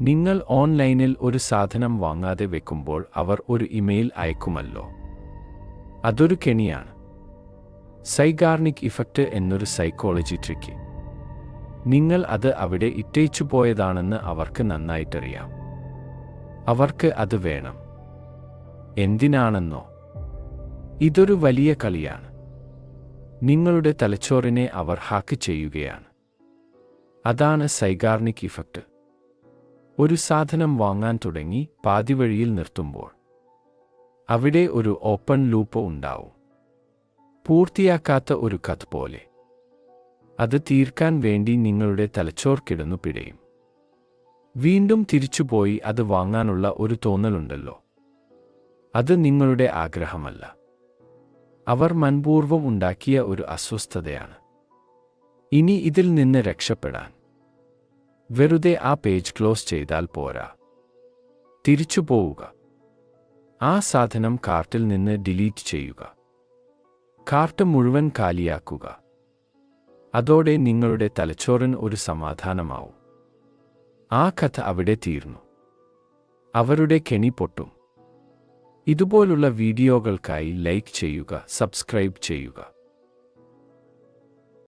നിങ്ങൾ ഓൺലൈനിൽ ഒരു സാധനം വാങ്ങാതെ വെക്കുമ്പോൾ അവർ ഒരു ഇമെയിൽ അയക്കുമല്ലോ. അതൊരു കെണിയാണ്. സൈഗാർനിക് ഇഫക്റ്റ് എന്നൊരു സൈക്കോളജി ട്രിക്ക്. നിങ്ങൾ അത് അവിടെ ഇട്ടേച്ചു പോയതാണെന്ന് അവർക്ക് നന്നായിട്ടറിയാം. അവർക്ക് അത് വേണം. എന്തിനാണെന്നോ? ഇതൊരു വലിയ കളിയാണ്. നിങ്ങളുടെ തലച്ചോറിനെ അവർ ഹാക്ക് ചെയ്യുകയാണ്. അതാണ് സൈഗാർനിക് ഇഫക്റ്റ്. ഒരു സാധനം വാങ്ങാൻ തുടങ്ങി പാതിവഴിയിൽ നിർത്തുമ്പോൾ അവിടെ ഒരു ഓപ്പൺ ലൂപ്പ് ഉണ്ടാവും. പൂർത്തിയാക്കാത്ത ഒരു കഥ പോലെ. അത് തീർക്കാൻ വേണ്ടി നിങ്ങളുടെ തലച്ചോർ കിടന്നു പിടയും. വീണ്ടും തിരിച്ചുപോയി അത് വാങ്ങാനുള്ള ഒരു തോന്നലുണ്ടല്ലോ. അത് നിങ്ങളുടെ ആഗ്രഹമല്ല. അവർ മനഃപൂർവ്വം ഉണ്ടാക്കിയ ഒരു അസ്വസ്ഥതയാണ്. ഇനി ഇതിൽ നിന്ന് രക്ഷപ്പെടാൻ വെറുതെ ആ പേജ് ക്ലോസ് ചെയ്താൽ പോരാ. തിരിച്ചു പോവുക. ആ സാധനം കാർട്ടിൽ നിന്ന് ഡിലീറ്റ് ചെയ്യുക. കാർട്ട് മുഴുവൻ കാലിയാക്കുക. അതോടെ നിങ്ങളുടെ തലച്ചോറിന് ഒരു സമാധാനമാവും. ആ കഥ അവിടെ തീർന്നു. അവരുടെ കെണി പൊട്ടും. ഇതുപോലുള്ള വീഡിയോകൾക്കായി ലൈക്ക് ചെയ്യുക, സബ്സ്ക്രൈബ് ചെയ്യുക.